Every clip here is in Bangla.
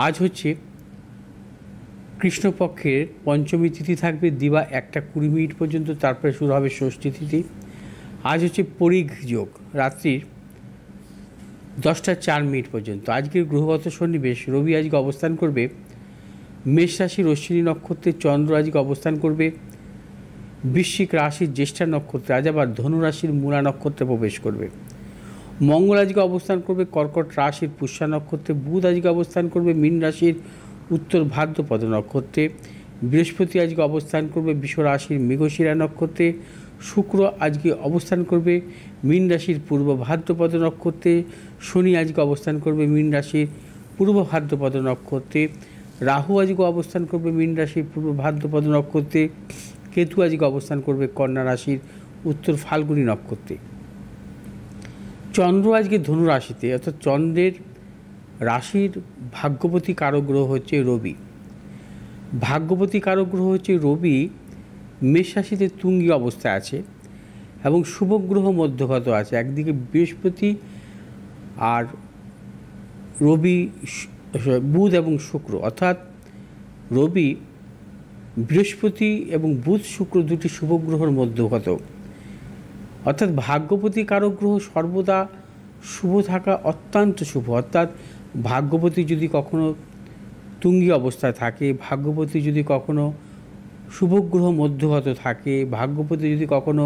আজ হচ্ছে কৃষ্ণপক্ষের পঞ্চমী তিথি, থাকবে দিবা 1:20 পর্যন্ত, তারপরে শুরু হবে ষষ্ঠী তিথি। আজ হচ্ছে পরিঘ যোগ, রাত্রির 10:04 পর্যন্ত। আজকের গ্রহগত সন্নিবেশ, রবি আজকে অবস্থান করবে মেষ রাশির অশ্বিনী নক্ষত্রে, চন্দ্র আজকে অবস্থান করবে বৃশ্চিক রাশির জ্যেষ্ঠা নক্ষত্রে, আজ আবার ধনু রাশির মূলা নক্ষত্রে প্রবেশ করবে। মঙ্গল আজকে অবস্থান করবে কর্কট রাশির পুষ্যা নক্ষত্রে, বুধ আজকে অবস্থান করবে মীন রাশির উত্তর ভাদ্রপদ নক্ষত্রে, বৃহস্পতি আজকে অবস্থান করবে বৃষ রাশির মৃগশিরা নক্ষত্রে, শুক্র আজকে অবস্থান করবে মীন রাশির পূর্ব ভাদ্রপদ নক্ষত্রে, শনি আজকে অবস্থান করবে মীন রাশির পূর্ব ভাদ্রপদ নক্ষত্রে, রাহু আজকে অবস্থান করবে মীন রাশির পূর্ব ভাদ্রপদ নক্ষত্রে, কেতু আজকে অবস্থান করবে কন্যা রাশির উত্তর ফাল্গুনী নক্ষত্রে। চন্দ্র আজকে ধনু রাশিতে, অর্থাৎ চন্দ্রের রাশির ভাগ্যপতি কারক গ্রহ হচ্ছে রবি। ভাগ্যপতি কারক গ্রহ হচ্ছে রবি, মেষ রাশিতে তুঙ্গি অবস্থায় আছে এবং শুভগ্রহ মধ্যগত আছে। একদিকে বৃহস্পতি আর রবি, বুধ এবং শুক্র, অর্থাৎ রবি, বৃহস্পতি এবং বুধ শুক্র দুটি শুভগ্রহর মধ্যগত, অর্থাৎ ভাগ্যপতি কারক গ্রহ সর্বদা শুভ থাকা অত্যন্ত শুভ। অর্থাৎ ভাগ্যপতি যদি কখনো তুঙ্গি অবস্থায় থাকে, ভাগ্যপতি যদি কখনো শুভগ্রহ মধ্যগত থাকে, ভাগ্যপতি যদি কখনো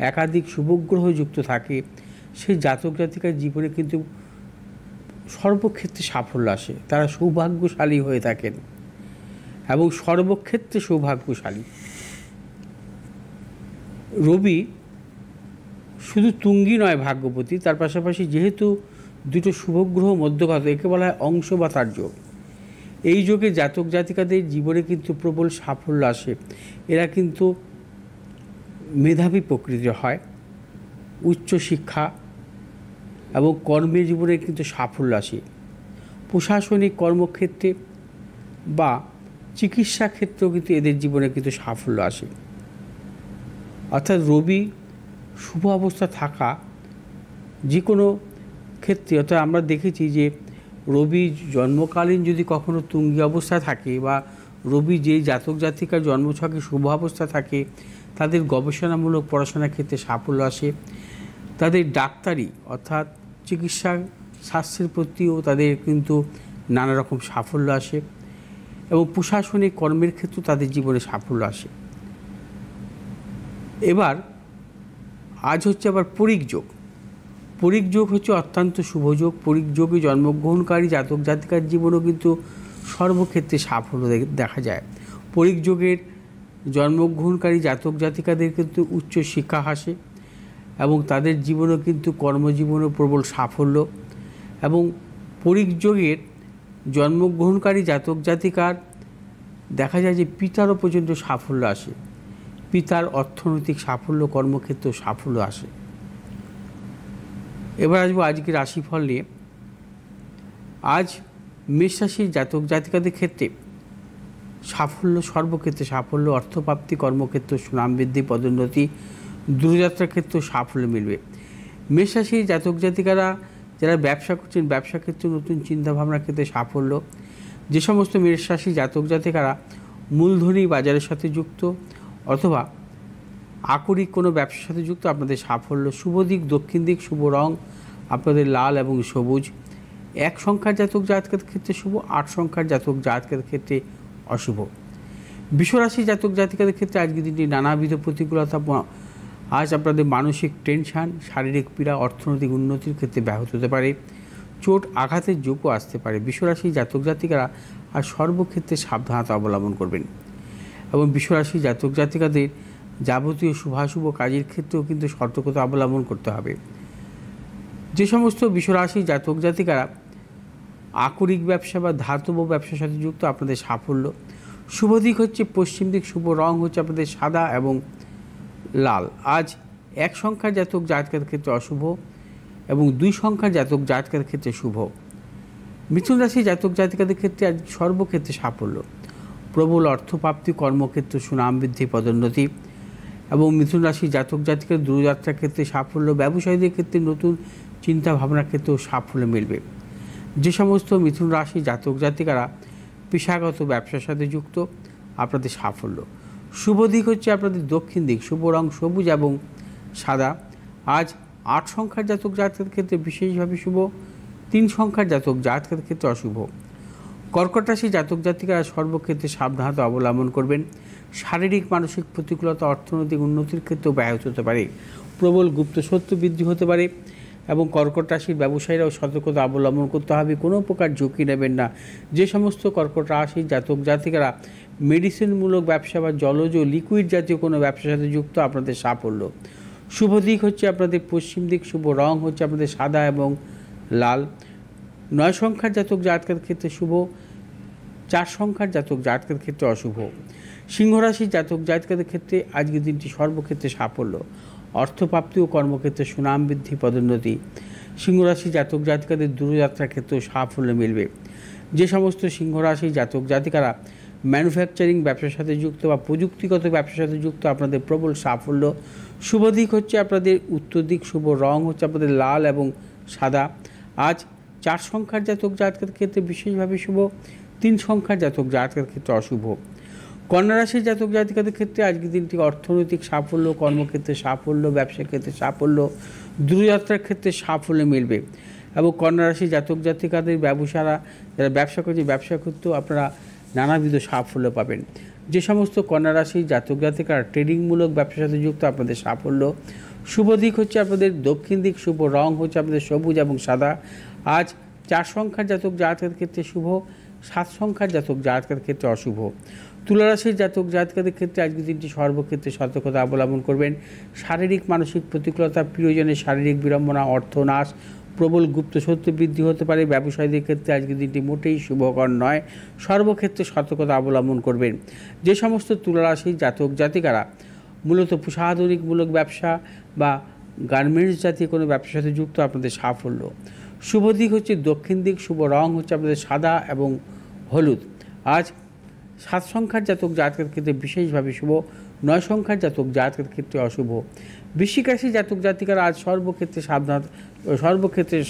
একাধিক শুভগ্রহ যুক্ত থাকে, সেই জাতক জাতিকার জীবনে কিন্তু সর্বক্ষেত্রে সাফল্য আসে। তারা সৌভাগ্যশালী হয়ে থাকেন এবং সর্বক্ষেত্রে সৌভাগ্যশালী। রবি শুধু তুঙ্গি নয় ভাগ্যপতি, তার পাশাপাশি যেহেতু দুটো শুভগ্রহ মধ্যগত, একে বলা হয় অংশ বা তার যোগ। এই যোগে জাতক জাতিকাদের জীবনে কিন্তু প্রবল সাফল্য আসে। এরা কিন্তু মেধাবী প্রকৃতির হয়, উচ্চশিক্ষা এবং কর্মের জীবনে কিন্তু সাফল্য আসে। প্রশাসনিক কর্মক্ষেত্রে বা চিকিৎসা ক্ষেত্রেও কিন্তু এদের জীবনে কিন্তু সাফল্য আসে। অর্থাৎ রবি শুভ অবস্থা থাকা যে কোনো ক্ষেত্রে, অর্থাৎ আমরা দেখেছি যে রবি জন্মকালীন যদি কখনো তুঙ্গি অবস্থায় থাকে বা রবি যে জাতক জাতিকার জন্মছকে শুভ অবস্থা থাকে, তাদের গবেষণামূলক পড়াশোনার ক্ষেত্রে সাফল্য আসে। তাদের ডাক্তারি অর্থাৎ চিকিৎসা স্বাস্থ্যের প্রতিও তাদের কিন্তু নানা রকম সাফল্য আসে এবং প্রশাসনিক কর্মের ক্ষেত্রেও তাদের জীবনে সাফল্য আসে। এবার আজ হচ্ছে আবার পরিঘ যোগ। পরিঘ যোগ হচ্ছে অত্যন্ত শুভ যোগ। পরিঘ যোগে জন্মগ্রহণকারী জাতক জাতিকার জীবনেও কিন্তু সর্বক্ষেত্রে সাফল্য দেখা যায়। পরিঘ যোগের জন্মগ্রহণকারী জাতক জাতিকাদের কিন্তু উচ্চ শিক্ষা আসে এবং তাদের জীবনেও কিন্তু কর্মজীবনেও প্রবল সাফল্য। এবং পরিঘ যোগের জন্মগ্রহণকারী জাতক জাতিকার দেখা যায় যে পিতারও পর্যন্ত সাফল্য আসে। পিতার অর্থনৈতিক সাফল্য, কর্মক্ষেত্রেও সাফল্য আসে। এবার আসবো আজকে রাশিফল নিয়ে। আজ মেষ রাশির জাতক জাতিকাদের ক্ষেত্রে সাফল্য, সর্বক্ষেত্রে সাফল্য, অর্থপ্রাপ্তি, কর্মক্ষেত্রে সুনাম বৃদ্ধি, পদোন্নতি, দূরযাত্রার ক্ষেত্রেও সাফল্য মিলবে। মেষ রাশির জাতক জাতিকারা যারা ব্যবসা করছেন, ব্যবসা ক্ষেত্রে নতুন চিন্তাভাবনার ক্ষেত্রে সাফল্য। যে সমস্ত মেষ রাশির জাতক জাতিকারা মূলধনী বাজারের সাথে যুক্ত অথবা আকরিক কোনো ব্যবসার সাথে যুক্ত, আপনাদের সাফল্য। শুভ দিক দক্ষিণ দিক, শুভ রং আপনাদের লাল এবং সবুজ। 1 সংখ্যার জাতক জাতকের ক্ষেত্রে শুভ, 8 সংখ্যার জাতক জাতকের ক্ষেত্রে অশুভ। বিশ্বরাশি জাতক জাতিকাদের ক্ষেত্রে আজকের দিনটি নানাবিধ প্রতিকূলতা, আজ আপনাদের মানসিক টেনশান, শারীরিক পীড়া, অর্থনৈতিক উন্নতির ক্ষেত্রে ব্যাহত হতে পারে। চোট আঘাতের যোগও আসতে পারে। বিশ্বরাশি জাতক জাতিকারা আর সর্বক্ষেত্রে সাবধানতা অবলম্বন করবেন এবং বিশ্বরাশি জাতক জাতিকাদের যাবতীয় শুভাশুভ কাজের ক্ষেত্রেও কিন্তু সতর্কতা অবলম্বন করতে হবে। যে সমস্ত বিশ্বরাশি জাতক জাতিকারা আকরিক ব্যবসা বা ধাতব ব্যবসার সাথে যুক্ত, আপনাদের সাফল্য। শুভ দিক হচ্ছে পশ্চিম দিক, শুভ রং হচ্ছে আপনাদের সাদা এবং লাল। আজ 1 সংখ্যার জাতক জাতকের ক্ষেত্রে অশুভ এবং 2 সংখ্যার জাতক জাতকের ক্ষেত্রে শুভ। মিথুন রাশি জাতক জাতিকাদের ক্ষেত্রে আজ সর্বক্ষেত্রে সাফল্য, প্রবল অর্থপ্রাপ্তি, কর্মক্ষেত্রে সুনাম বৃদ্ধি, পদোন্নতি এবং মিথুন রাশি জাতক জাতিকার দূরযাত্রার ক্ষেত্রে সাফল্য। ব্যবসায়ীদের ক্ষেত্রে নতুন চিন্তা ভাবনার ক্ষেত্রেও সাফল্য মিলবে। যে সমস্ত মিথুন রাশি জাতক জাতিকারা পেশাগত ব্যবসার সাথে যুক্ত, আপনাদের সাফল্য। শুভ দিক হচ্ছে আপনাদের দক্ষিণ দিক, শুভ রং সবুজ এবং সাদা। আজ 8 সংখ্যার জাতক জাতকের ক্ষেত্রে বিশেষভাবে শুভ, 3 সংখ্যার জাতক জাতকের ক্ষেত্রে অশুভ। কর্কট রাশি জাতক জাতিকারা সর্বক্ষেত্রে সাবধানতা অবলম্বন করবেন। শারীরিক মানসিক প্রতিকূলতা অর্থনৈতিক উন্নতির ক্ষেত্রেও ব্যাহত হতে পারে, প্রবল গুপ্ত শত্রু বৃদ্ধি হতে পারে এবং কর্কট রাশির ব্যবসায়ীরাও সতর্কতা অবলম্বন করতে হবে, কোনো প্রকার ঝুঁকি নেবেন না। যে সমস্ত কর্কট রাশির জাতক জাতিকারা মেডিসিনমূলক ব্যবসা বা জলজ লিকুইড জাতীয় কোনো ব্যবসার সাথে যুক্ত, আপনাদের সাফল্য। শুভ দিক হচ্ছে আপনাদের পশ্চিম দিক, শুভ রং হচ্ছে আপনাদের সাদা এবং লাল। 9 সংখ্যার জাতক জাতকের ক্ষেত্রে শুভ, 4 সংখ্যার জাতক জাতকের ক্ষেত্রে অশুভ। সিংহ রাশির জাতক জাতকের ক্ষেত্রে আজকের দিনটি সর্বক্ষেত্রে সাফল্য, অর্থপ্রাপ্তি ও কর্মক্ষেত্রে সুনাম বৃদ্ধি, পদোন্নতি। সিংহ রাশি জাতক জাতিকাদের দূরযাত্রার ক্ষেত্রেও সাফল্য মিলবে। যে সমস্ত সিংহ রাশি জাতক জাতিকারা ম্যানুফ্যাকচারিং ব্যবসার সাথে যুক্ত বা প্রযুক্তিগত ব্যবসার সাথে যুক্ত, আপনাদের প্রবল সাফল্য। শুভ দিক হচ্ছে আপনাদের উত্তর দিক, শুভ রং হচ্ছে আপনাদের লাল এবং সাদা। আজ 4 সংখ্যার জাতক জাতকের ক্ষেত্রে বিশেষভাবে শুভ, 3 সংখ্যার জাতক জাতকের ক্ষেত্রে অশুভ। কন্যা রাশির জাতক জাতিকাদের ক্ষেত্রে আজকের দিনটি অর্থনৈতিক সাফল্য, কর্মক্ষেত্রে সাফল্য, ব্যবসার ক্ষেত্রে সাফল্য, দূরযাত্রার ক্ষেত্রে সাফল্য মিলবে এবং কন্যা রাশির জাতক জাতিকাদের ব্যবসারা যারা ব্যবসা করছে, ব্যবসা করতেও আপনারা নানাবিধ সাফল্য পাবেন। যে সমস্ত কন্যা রাশির জাতক জাতিকারা ট্রেডিংমূলক ব্যবসার সাথে যুক্ত, আপনাদের সাফল্য। শুভ দিক হচ্ছে আপনাদের দক্ষিণ দিক, শুভ রং হচ্ছে আপনাদের সবুজ এবং সাদা। আজ 4 সংখ্যার জাতক জাতকের ক্ষেত্রে শুভ, 7 সংখ্যার জাতক জাতকের ক্ষেত্রে অশুভ। তুলা রাশির জাতক জাতকের ক্ষেত্রে আজকের দিনটি সর্বক্ষেত্রে সতর্কতা অবলম্বন করবেন। শারীরিক মানসিক প্রতিকূলতা, প্রিয়জনের শারীরিক বিড়ম্বনা, অর্থনাশ, প্রবল গুপ্ত শত্রু বৃদ্ধি হতে পারে। ব্যবসায়ীদের ক্ষেত্রে আজকের দিনটি মোটেই শুভকর নয়, সর্বক্ষেত্রে সতর্কতা অবলম্বন করবেন। যে সমস্ত তুলা রাশির জাতক জাতিকারা মূলত প্রসাধনিকমূলক ব্যবসা বা গার্মেন্টস জাতীয় কোনো ব্যবসার সাথে যুক্ত, আপনাদের সাফল্য। শুভ দিক হচ্ছে দক্ষিণ দিক, শুভ রং হচ্ছে আপনাদের সাদা এবং হলুদ। আজ 7 সংখ্যার জাতক জাতকের ক্ষেত্রে বিশেষভাবে শুভ, 9 সংখ্যার জাতক জাতকের ক্ষেত্রে অশুভ। বৃশ্চিক রাশি জাতক জাতিকারা আজ সর্বক্ষেত্রে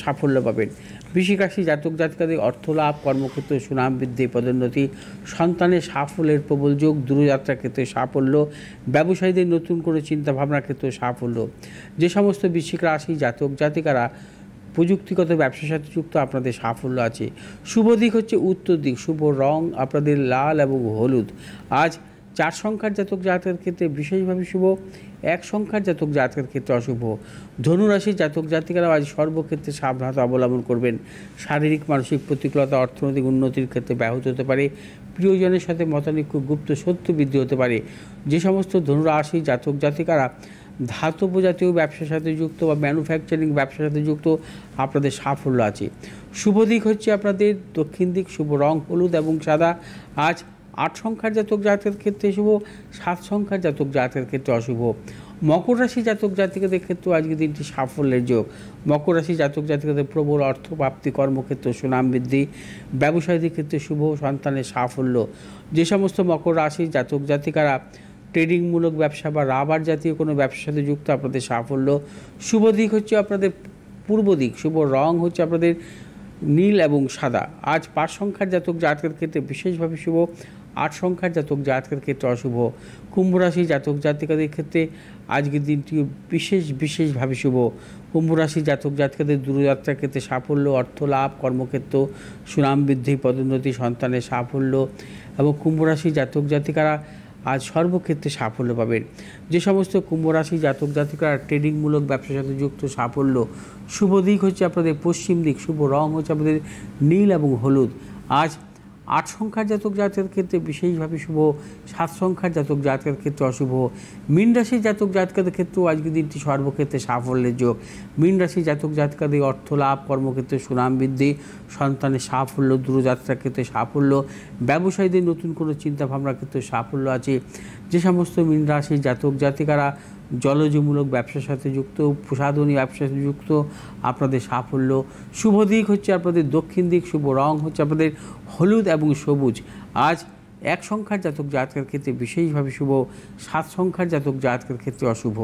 সাফল্য পাবেন। বৃশ্চিক রাশি জাতক জাতিকাদের অর্থলাভ, কর্মক্ষেত্রে সুনাম বৃদ্ধি, পদোন্নতি, সন্তানের সাফল্যের প্রবল যোগ, দূরযাত্রার ক্ষেত্রে সাফল্য, ব্যবসায়ীদের নতুন করে চিন্তাভাবনার ক্ষেত্রে সাফল্য। যে সমস্ত বৃশ্চিক রাশি জাতক জাতিকারা প্রযুক্তিগত ব্যবসার সাথে যুক্ত, আপনাদের সাফল্য আছে। শুভ দিক হচ্ছে উত্তর দিক, শুভ রং আপনাদের লাল এবং হলুদ। আজ 4 সংখ্যার জাতক জাতকের ক্ষেত্রে বিশেষভাবে শুভ, 1 সংখ্যার জাতক জাতকের ক্ষেত্রে অশুভ। ধনুরাশির জাতক জাতিকারা আজ সর্বক্ষেত্রে সাবধানতা অবলম্বন করবেন। শারীরিক মানসিক প্রতিকূলতা অর্থনৈতিক উন্নতির ক্ষেত্রে ব্যাহত হতে পারে। প্রিয়জনের সাথে মতানৈক্য, গুপ্ত শত্রু বৃদ্ধি হতে পারে। যে সমস্ত ধনুরাশির জাতক জাতিকারা ধাতব জাতীয় ব্যবসার সাথে যুক্ত বা ম্যানুফ্যাকচারিং ব্যবসার সাথে যুক্ত, আপনাদের সাফল্য আছে। শুভ দিক হচ্ছে আপনাদের দক্ষিণ দিক, শুভ রং হলুদ এবং সাদা। আজ 8 সংখ্যার জাতক জাতকের ক্ষেত্রে শুভ, 7 সংখ্যার জাতক জাতকের ক্ষেত্রে অশুভ। মকর রাশি জাতক জাতিকাদের ক্ষেত্রে আজকের দিনটি সাফল্যের যোগ। মকর রাশি জাতক জাতিকাদের প্রবল অর্থপ্রাপ্তি, কর্মক্ষেত্রে সুনাম বৃদ্ধি, ব্যবসায়ীদের ক্ষেত্রে শুভ, সন্তানের সাফল্য। যে সমস্ত মকর রাশির জাতক জাতিকারা ট্রেডিংমূলক ব্যবসা বা রাবার জাতীয় কোনো ব্যবসার সাথে যুক্ত, আপনাদের সাফল্য। শুভ দিক হচ্ছে আপনাদের পূর্ব দিক, শুভ রং হচ্ছে আপনাদের নীল এবং সাদা। আজ 5 সংখ্যার জাতক জাতকের ক্ষেত্রে বিশেষভাবে শুভ, 8 সংখ্যার জাতক জাতকের ক্ষেত্রে অশুভ। কুম্ভ রাশি জাতক জাতিকাদের ক্ষেত্রে আজকের দিনটি বিশেষভাবে শুভ। কুম্ভ রাশি জাতক জাতিকাদের দূরযাত্রার ক্ষেত্রে সাফল্য, অর্থ লাভ, কর্মক্ষেত্র সুনাম বৃদ্ধি, পদোন্নতি, সন্তানের সাফল্য এবং কুম্ভ রাশি জাতক জাতিকারা আজ সর্বক্ষেত্রে সাফল্য পাবেন। যে সমস্ত কুম্ভ রাশি জাতক জাতিকারা ট্রেডিংমূলক ব্যবসার সাথে যুক্ত, সাফল্য। শুভ দিক হচ্ছে আপনাদের পশ্চিম দিক, শুভ রং হচ্ছে আপনাদের নীল এবং হলুদ। আজ 8 সংখ্যার জাতক জাতকের ক্ষেত্রে বিশেষভাবে শুভ, 7 সংখ্যার জাতক জাতকের ক্ষেত্রে অশুভ। মীন রাশির জাতক জাতকের ক্ষেত্রেও আজকের দিনটি সর্বক্ষেত্রে সাফল্যের যোগ। মীন রাশির জাতক জাতকাদের অর্থ লাভ, কর্মক্ষেত্রে সুনাম বৃদ্ধি, সন্তানের সাফল্য, দূরযাত্রার ক্ষেত্রে সাফল্য, ব্যবসায়ীদের নতুন কোনো চিন্তাভাবনার ক্ষেত্রে সাফল্য আছে। যে সমস্ত মীন রাশির জাতক জাতিকারা জলজমূলক ব্যবসার সাথে যুক্ত, প্রসাধনী ব্যবসার সাথে যুক্ত, আপনাদের সাফল্য। শুভ দিক হচ্ছে আপনাদের দক্ষিণ দিক, শুভ রং হচ্ছে আপনাদের হলুদ এবং সবুজ। আজ 1 সংখ্যার জাতক জাতকের ক্ষেত্রে বিশেষভাবে শুভ, 7 সংখ্যার জাতক জাতকের ক্ষেত্রে অশুভ।